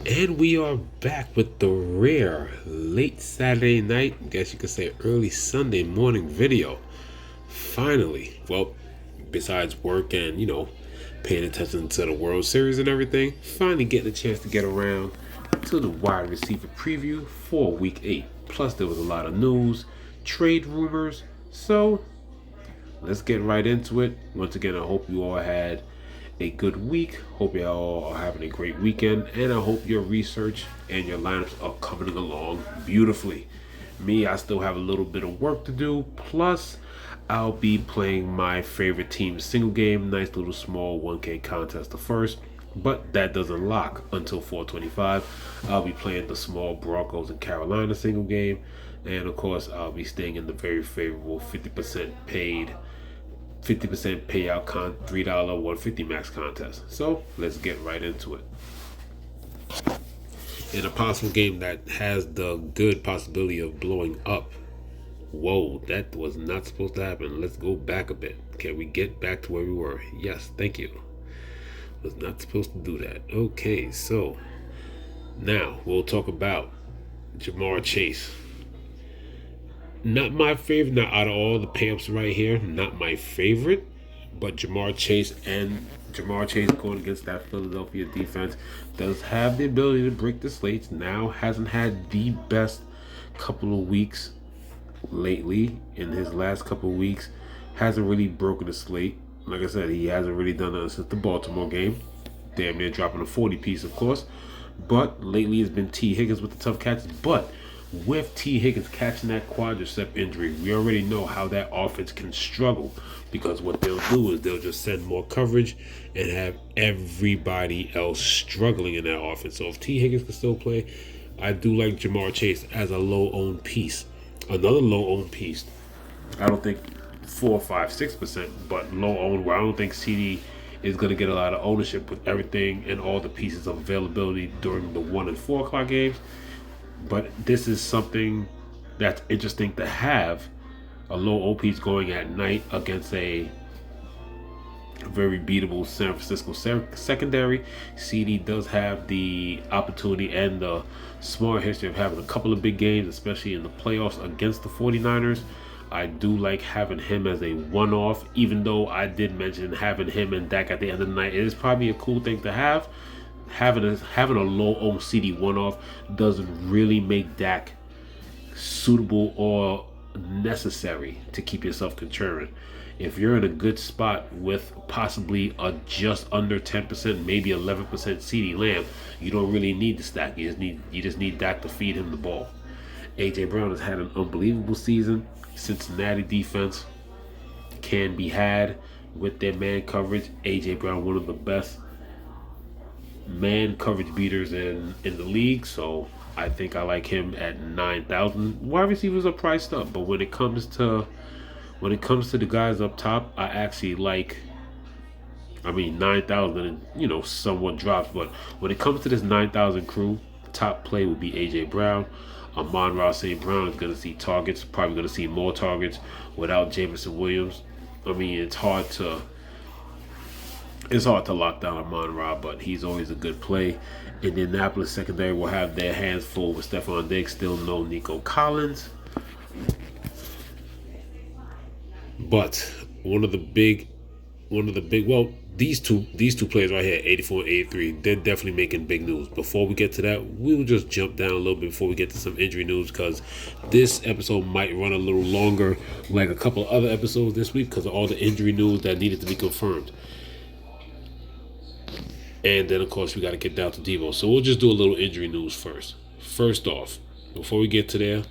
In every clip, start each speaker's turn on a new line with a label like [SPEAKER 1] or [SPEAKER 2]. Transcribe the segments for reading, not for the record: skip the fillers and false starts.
[SPEAKER 1] And we are back with the rare late Saturday night, I guess you could say early Sunday morning video. Finally, well, besides work and, paying attention to the World Series and everything, finally getting a chance to get around to the wide receiver preview for Week 8. Plus, there was a lot of news, trade rumors, so let's get right into it. Once again, I hope you all had a good week. Hope you all are having a great weekend, and I hope your research and your lineups are coming along beautifully. Me, I still have a little bit of work to do. Plus, I'll be playing my favorite team's single game, nice little small 1K contest the first. But that doesn't lock until 425. I'll be playing the small Broncos and Carolina single game. And of course, I'll be staying in the very favorable 50% payout $3 150 max contest. So let's get right into it. In a possible game that has the good possibility of blowing up. Whoa, that was not supposed to happen. Let's go back a bit. Can we get back to where we were? Yes, thank you. Was not supposed to do that. Okay, so now we'll talk about Jamar Chase. Not my favorite, not out of all the pamps right here, not my favorite, but Jamar Chase going against that Philadelphia defense does have the ability to break the slates. Now hasn't had the best couple of weeks lately. In his last couple of weeks, hasn't really broken the slate. Like I said, he hasn't really done that since the Baltimore game. Damn near dropping a 40 piece, of course. But lately it's been T. Higgins with the tough catches. But with T. Higgins catching that quadricep injury, we already know how that offense can struggle, because what they'll do is they'll just send more coverage and have everybody else struggling in that offense. So if T. Higgins can still play, I do like Jamar Chase as a low-owned piece. Another low-owned piece, I don't think 4, 5, 6%, but low-owned, where I don't think CD is going to get a lot of ownership with everything and all the pieces of availability during the 1 and 4 o'clock games. But this is something that's interesting to have, a low OPs going at night against a very beatable San Francisco secondary. CD does have the opportunity and the smart history of having a couple of big games, especially in the playoffs against the 49ers. I do like having him as a one-off, even though I did mention having him and Dak at the end of the night. It is probably a cool thing to have. Having a low-owned CD one-off doesn't really make Dak suitable or necessary to keep yourself contrarian. If you're in a good spot with possibly a just under 10%, maybe 11% CD Lamb, you don't really need to stack. You just need Dak to feed him the ball. AJ Brown has had an unbelievable season. Cincinnati defense can be had with their man coverage. AJ Brown, one of the best man coverage beaters in the league, so I think I like him at 9,000. Wide receivers are priced up, but when it comes to the guys up top, I actually like. 9,000, somewhat drops, but when it comes to this 9,000 crew, top play would be AJ Brown. Amon-Ra St. Brown is going to see targets, probably going to see more targets without Jameson Williams. It's hard to lock down Amon-Ra, but he's always a good play. Indianapolis secondary will have their hands full with Stephon Diggs, still no Nico Collins. But one of the big, these two players right here, 84 and 83, they're definitely making big news. Before we get to that, we'll just jump down a little bit before we get to some injury news, because this episode might run a little longer, like a couple of other episodes this week, because of all the injury news that needed to be confirmed. And then, of course, we got to get down to Devo. So we'll just do a little injury news first. First off, before we get to there,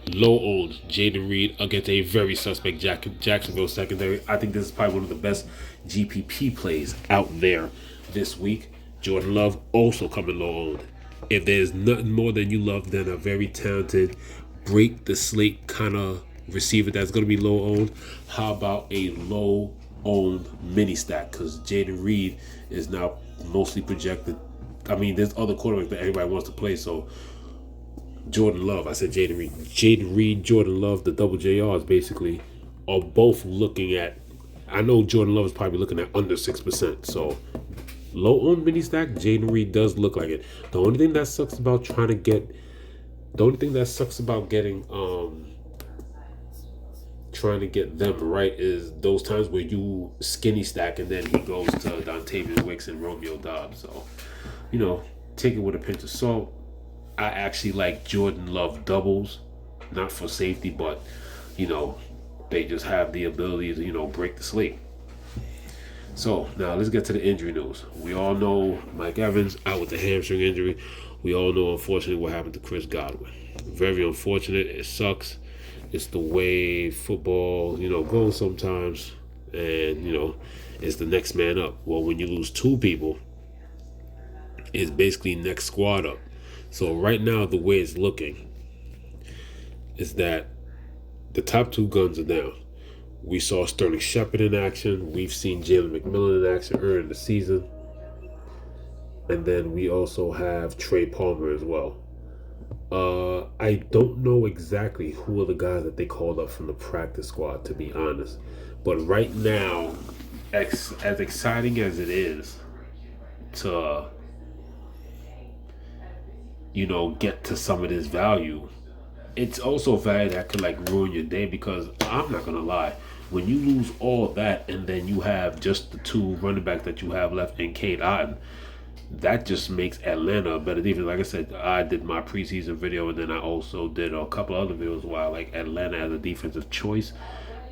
[SPEAKER 1] low-owned Jaden Reed against a very suspect Jacksonville secondary. I think this is probably one of the best GPP plays out there this week. Jordan Love also coming low-owned. If there's nothing more than you love than a very talented, break-the-slate kind of receiver that's going to be low-owned, how about a low-owned mini-stack? Because Jaden Reed is now mostly projected. There's other quarterbacks that everybody wants to play, so Jordan Love, I said Jaden Reed. Jaden Reed, Jordan Love, the double JRs basically are both looking at. I know Jordan Love is probably looking at under 6%. So low on mini stack, Jaden Reed does look like it. The only thing that sucks about trying to get, the only thing that sucks about getting, trying to get them right is those times where you skinny stack and then he goes to Dontavian Wicks and Romeo Dobbs. So, you know, take it with a pinch of salt. I actually like Jordan Love doubles, not for safety, but, you know, they just have the ability to, you know, break the slate. So now let's get to the injury news. We all know Mike Evans out with the hamstring injury. We all know, unfortunately, what happened to Chris Godwin. Very unfortunate. It sucks. It's the way football, you know, goes sometimes. And, you know, it's the next man up. Well, when you lose two people, it's basically next squad up. So right now, the way it's looking is that the top two guns are down. We saw Sterling Shepard in action. We've seen Jalen McMillan in action earlier in the season. And then we also have Trey Palmer as well. I don't know exactly who are the guys that they called up from the practice squad, to be honest. But right now, as exciting as it is to, you know, get to some of this value, it's also value that could like ruin your day, because I'm not gonna lie, when you lose all that and then you have just the two running backs that you have left in Cade Otton, that just makes Atlanta a better defense. Like I said, I did my preseason video, and then I also did a couple other videos where I like Atlanta as a defensive choice,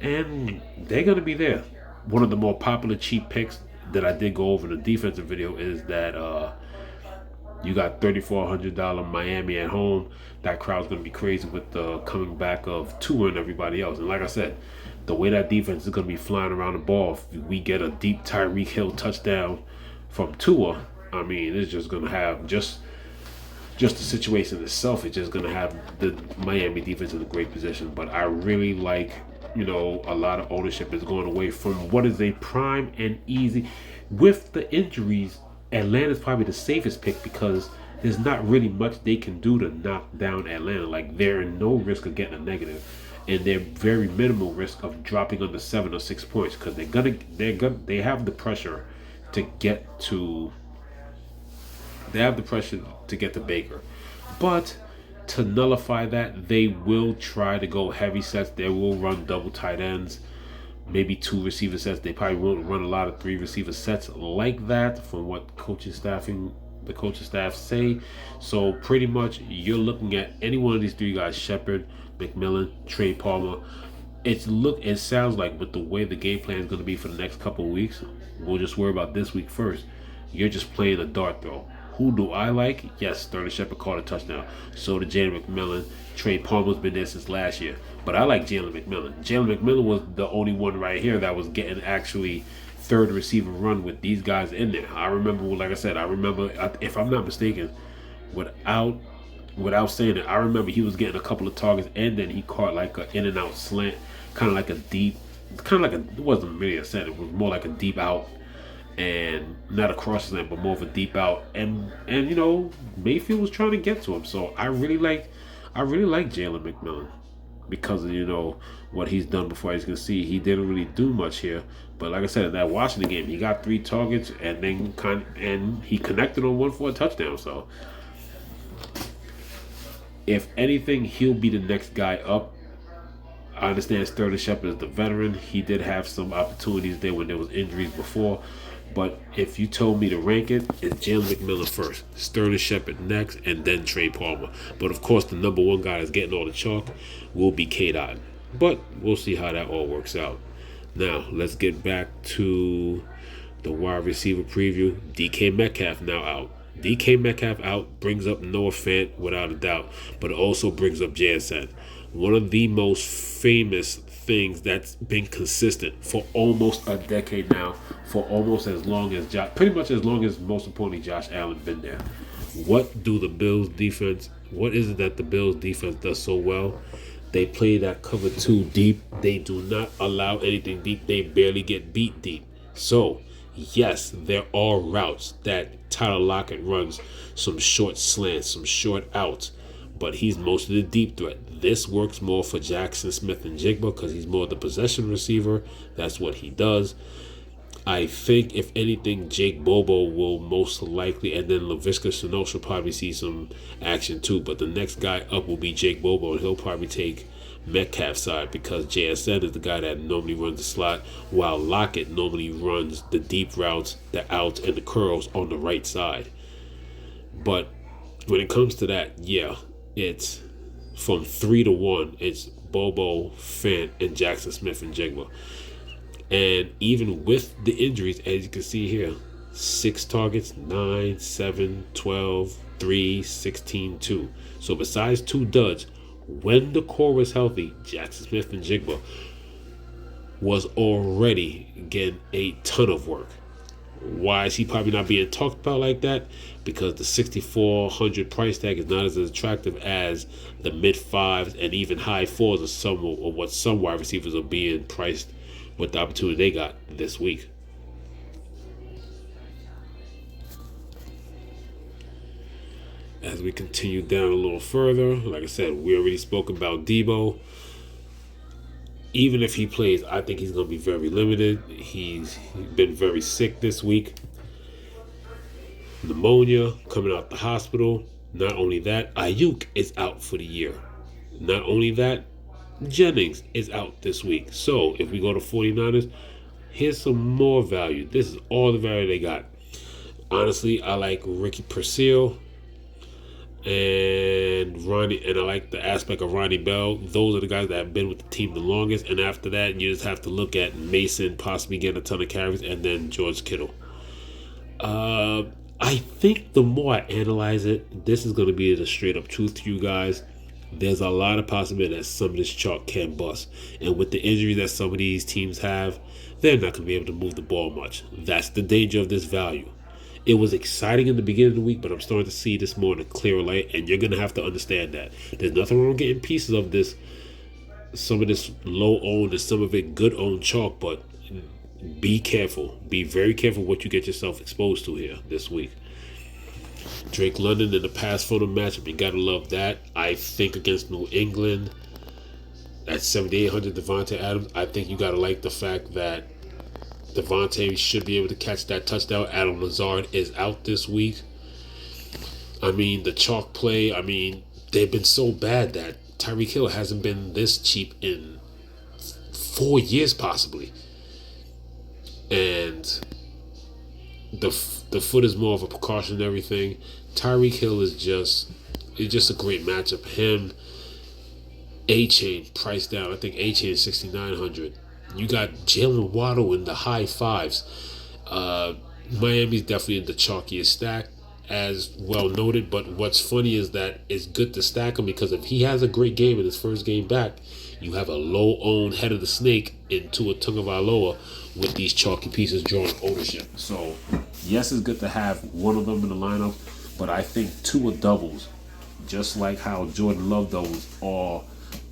[SPEAKER 1] and they're gonna be there. One of the more popular cheap picks that I did go over in the defensive video is that you got $3,400 Miami at home. That crowd's going to be crazy with the coming back of Tua and everybody else. And like I said, the way that defense is going to be flying around the ball, if we get a deep Tyreek Hill touchdown from Tua, I mean, it's just going to have just the situation itself. It's just going to have the Miami defense in a great position. But I really like, you know, a lot of ownership is going away from what is a prime and easy. With the injuries, Atlanta's probably the safest pick, because there's not really much they can do to knock down Atlanta. Like, they're in no risk of getting a negative, and they're very minimal risk of dropping under 7 or 6 points, because they have the pressure to get to Baker. But to nullify that, they will try to go heavy sets. They will run double tight ends, maybe 2 receiver sets. They probably won't run a lot of 3 receiver sets like that, from what the coaching staff say. So pretty much you're looking at any one of these 3 guys: Shepard, McMillan, Trey Palmer. It sounds like, with the way the game plan is going to be for the next couple of weeks, we'll just worry about this week first. You're just playing a dart throw. Who do I like? Yes, Sterling Shepard caught a touchdown. So did Jalen McMillan. Trey Palmer's been there since last year. But I like Jalen McMillan. Jalen McMillan was the only one right here that was getting actually third receiver run with these guys in there. I remember, like I said, if I'm not mistaken, without saying it, I remember he was getting a couple of targets, and then he caught like an in and out slant, kind of like a deep, it wasn't really a slant, it was more like a deep out, and not a cross slant, but more of a deep out, and you know, Mayfield was trying to get to him. So I really like Jalen McMillan, because of, you know, what he's done before. As you can see, he didn't really do much here, but like I said, in that Washington game, he got 3 targets, and then he connected on one for a touchdown. So if anything, he'll be the next guy up. I understand Sterling Shepard is the veteran. He did have some opportunities there when there was injuries before. But if you told me to rank it, it's Jalen McMillan first, Sterling Shepard next, and then Trey Palmer. But of course, the number 1 guy that's getting all the chalk will be Cade Otton. But we'll see how that all works out. Now, let's get back to the wide receiver preview. DK Metcalf now out. DK Metcalf out brings up Noah Fant without a doubt, but it also brings up Jansen. One of the most famous things that's been consistent for almost a decade now, for almost as long as pretty much as long as, most importantly, Josh Allen been there. What is it that the Bills defense does so well? They play that cover 2 deep. They do not allow anything deep. They barely get beat deep. So, yes, there are routes that Tyler Lockett runs, some short slants, some short outs, but he's mostly the deep threat. This works more for Jackson Smith and Jigba, because he's more the possession receiver. That's what he does. I think, if anything, Jake Bobo will most likely, and then Laviska Shenault should probably see some action too. But the next guy up will be Jake Bobo, and he'll probably take Metcalf's side because JSN is the guy that normally runs the slot, while Lockett normally runs the deep routes, the outs, and the curls on the right side. But when it comes to that, yeah, it's from 3-1. It's Bobo, Fant, and Jackson Smith and Jigba. And even with the injuries, as you can see here, 6 targets, 9, 7, 12, 3, 16, 2. So besides 2 duds, when the core was healthy, Jackson Smith and Jigba was already getting a ton of work. Why is he probably not being talked about like that? Because the 6,400 price tag is not as attractive as the mid 5s and even high 4s of what some wide receivers are being priced with the opportunity they got this week. As we continue down a little further, like I said, we already spoke about Debo. Even if he plays, I think he's going to be very limited. He's been very sick this week. Pneumonia, coming out the hospital. Not only that, Ayuk is out for the year. Not only that, Jennings is out this week. So if we go to 49ers, here's some more value. This is all the value they got. Honestly, I like Ricky Purcell and Ronnie, and I like the aspect of Ronnie Bell. Those are the guys that have been with the team the longest. And after that, you just have to look at Mason possibly getting a ton of carries, and then George Kittle. I think the more I analyze it, this is going to be the straight up truth to you guys. There's a lot of possibility that some of this chalk can bust. And with the injuries that some of these teams have, they're not going to be able to move the ball much. That's the danger of this value. It was exciting in the beginning of the week, but I'm starting to see this more in a clearer light, and you're going to have to understand that. There's nothing wrong with getting pieces of this, some of this low-owned and some of it good-owned chalk, but be careful. Be very careful what you get yourself exposed to here this week. Drake London in the pass funnel matchup, you got to love that. I think against New England, at 7,800 Devontae Adams, I think you got to like the fact that Devontae should be able to catch that touchdown. Adam Lazard is out this week. I mean, the chalk play, they've been so bad that Tyreek Hill hasn't been this cheap in 4 years possibly. And the foot is more of a precautionary thing. Tyreek Hill is just a great matchup. Him, A-Chain priced down. I think A-Chain is 6,900. You got Jalen Waddle in the high 5s. Miami's definitely in the chalkiest stack, as well noted. But what's funny is that it's good to stack him because if he has a great game in his first game back, you have a low-owned head of the snake into a Tagovailoa with these chalky pieces drawing ownership. So, yes, it's good to have one of them in the lineup, but I think 2 are doubles, just like how Jordan Love doubles are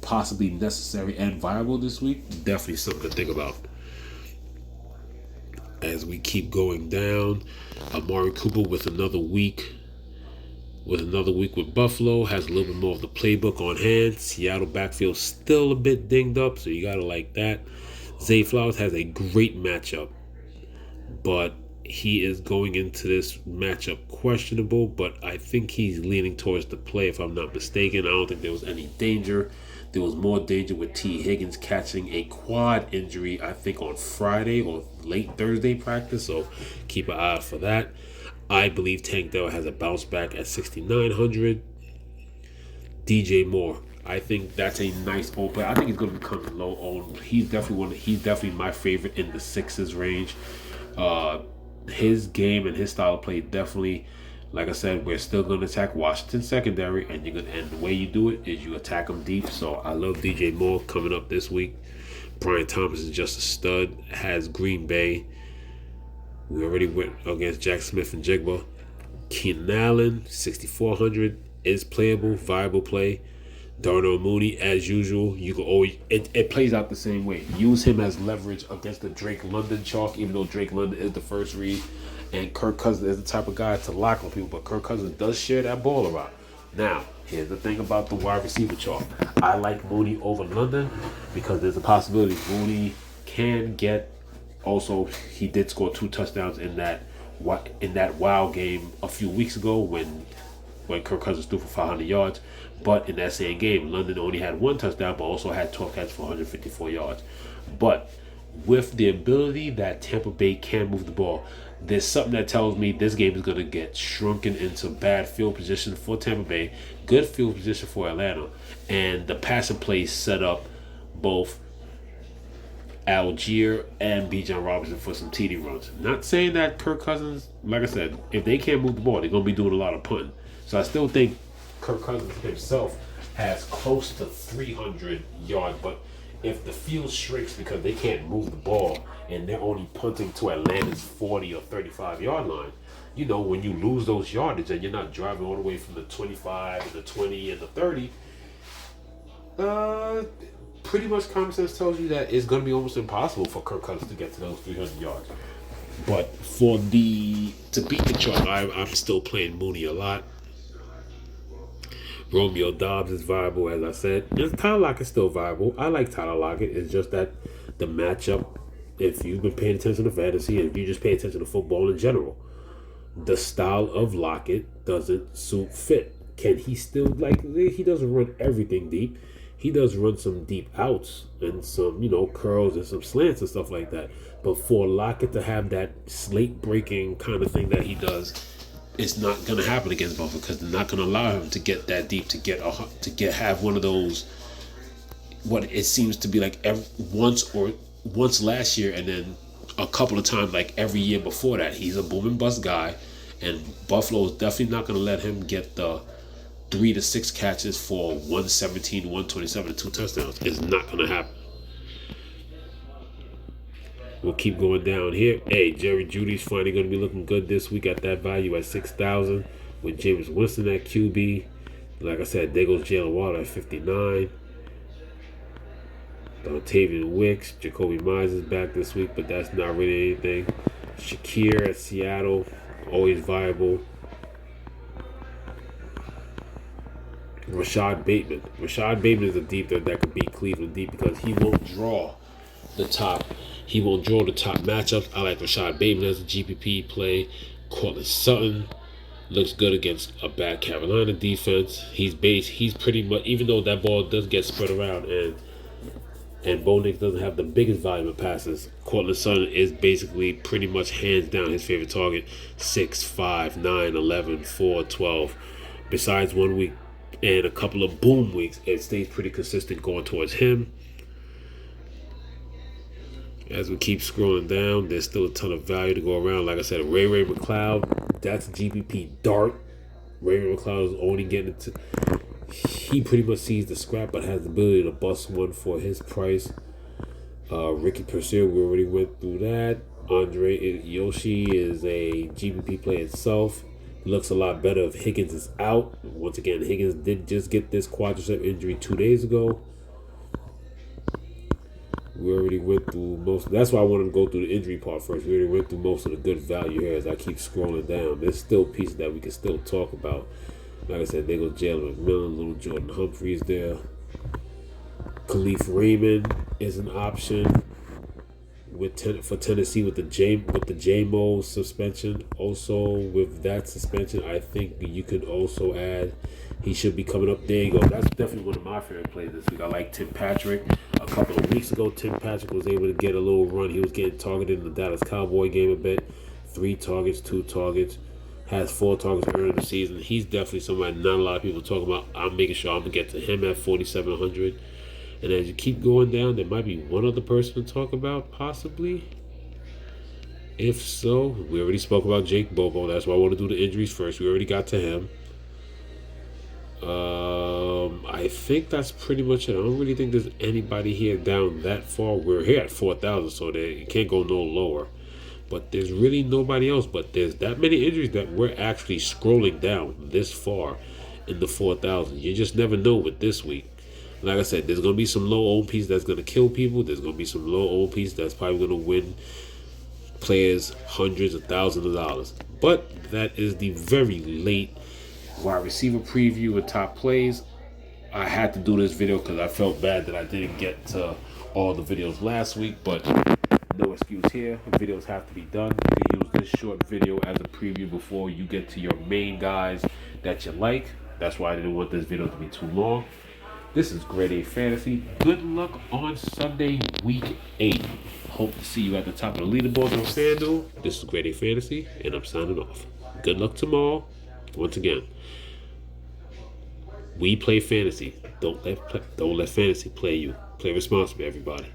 [SPEAKER 1] possibly necessary and viable this week. Definitely something to think about. As we keep going down, Amari Cooper with another week with Buffalo has a little bit more of the playbook on hand. Seattle backfield still a bit dinged up, so you gotta like that. Zay Flowers has a great matchup, but he is going into this matchup questionable, but I think he's leaning towards the play if I'm not mistaken. I don't think there was any danger. There was more danger with T. Higgins catching a quad injury, I think, on Friday or late Thursday practice, so keep an eye out for that. I believe Tank Dell has a bounce back at 6,900. DJ Moore, I think that's a nice old play. I think he's going to become low owned. He's definitely my favorite in the 6s range. His game and his style of play definitely, like I said, we're still going to attack Washington secondary, and the way you do it is you attack them deep. So I love DJ Moore coming up this week. Brian Thomas is just a stud. Has Green Bay. We already went against Jack Smith and Jigba. Keenan Allen, 6,400, is playable, viable play. Darnell Mooney, as usual, you can always it plays out the same way. Use him as leverage against the Drake London chalk, even though Drake London is the first read, and Kirk Cousins is the type of guy to lock on people. But Kirk Cousins does share that ball around. Now, here's the thing about the wide receiver chalk. I like Mooney over London because there's a possibility Mooney can get Also, he did score 2 touchdowns in that wild game a few weeks ago when Kirk Cousins threw for 500 yards. But in that same game, London only had 1 touchdown, but also had 12 catches for 154 yards. But with the ability that Tampa Bay can move the ball, there's something that tells me this game is going to get shrunken into bad field position for Tampa Bay, good field position for Atlanta, and the passing play set up both Algier and Bijan Robinson for some TD runs. Not saying that Kirk Cousins, like I said, if they can't move the ball, they're going to be doing a lot of punting. So I still think Kirk Cousins himself has close to 300 yards, but if the field shrinks because they can't move the ball and they're only punting to Atlanta's 40 or 35-yard line, you know, when you lose those yardage and you're not driving all the way from the 25 and the 20 and the 30, pretty much common sense tells you that it's going to be almost impossible for Kirk Cousins to get to those 300 yards. But to beat the chalk, I'm still playing Mooney a lot. Romeo Dobbs is viable, as I said. And Tyler Lockett is still viable. I like Tyler Lockett. It's just that the matchup, if you've been paying attention to fantasy, and if you just pay attention to football in general, the style of Lockett doesn't suit fit. Can he still, he doesn't run everything deep. He does run some deep outs and some, curls and some slants and stuff like that. But for Lockett to have that slate breaking kind of thing that he does, it's not going to happen against Buffalo because they're not going to allow him to get that deep to have one of those, what it seems to be like once last year and then a couple of times like every year before that. He's a boom and bust guy, and Buffalo is definitely not going to let him get the 3 to 6 catches for 117, 127, and 2 touchdowns. It's not going to happen. We'll keep going down here. Hey, Jerry Jeudy's finally going to be looking good this week at that value at 6,000 with James Winston at QB. Like I said, there goes Jalen Waddle at 59. Dontavian Wicks, Jacoby Myers is back this week, but that's not really anything. Shakir at Seattle, always viable. Rashad Bateman. Rashad Bateman is a deep threat that could beat Cleveland deep because he won't draw the top. He won't draw the top matchups. I like Rashad Bateman as a GPP play. Cortland Sutton looks good against a bad Carolina defense. He's pretty much, even though that ball does get spread around and Bo Nix doesn't have the biggest volume of passes, Cortland Sutton is basically pretty much hands down his favorite target. 6, 5, 9, 11, 4, 12. Besides 1 week and a couple of boom weeks, it stays pretty consistent going towards him. As we keep scrolling down, there's still a ton of value to go around. Like I said, Ray McCloud, that's a GPP dart. Ray McCloud is only getting to... He pretty much sees the scrap, but has the ability to bust one for his price. Ricky Purcell, we already went through that. Andre Yoshi is a GPP play itself. Looks a lot better if Higgins is out. Once again, Higgins did just get this quadricep injury 2 days ago. We already went through most. That's why I wanted to go through the injury part first. We already went through most of the good value here as I keep scrolling down. There's still pieces that we can still talk about. Like I said, there goes Jalen McMillan, little Jordan Humphreys there. Khalif Raymond is an option for Tennessee with the JMO suspension. Also, with that suspension, I think you could also add. He should be coming up. There you go. That's definitely one of my favorite plays this week. I like Tim Patrick. A couple of weeks ago, Tim Patrick was able to get a little run. He was getting targeted in the Dallas Cowboy game a bit. 3 targets, 2 targets. Has 4 targets early in the season. He's definitely somebody not a lot of people talk about. I'm making sure I'm going to get to him at 4,700. And as you keep going down, there might be one other person to talk about, possibly. If so, we already spoke about Jake Bobo. That's why I want to do the injuries first. We already got to him. I think that's pretty much it. I don't really think there's anybody here down that far. We're here at 4,000, so you can't go no lower. But there's really nobody else. But there's that many injuries that we're actually scrolling down this far in the 4,000. You just never know with this week. Like I said, there's going to be some low OPs that's going to kill people. There's going to be some low OPs that's probably going to win players hundreds of thousands of dollars. But that is the very late wide receiver preview and top plays. I had to do this video because I felt bad that I didn't get to all the videos last week. But no excuse here. Videos have to be done. You can use this short video as a preview before you get to your main guys that you like. That's why I didn't want this video to be too long. This is Grade A Fantasy. Good luck on Sunday, Week 8. Hope to see you at the top of the leaderboard on FanDuel. This is Grade A Fantasy, and I'm signing off. Good luck tomorrow. Once again, we play fantasy. Don't let fantasy play you. Play responsibly, everybody.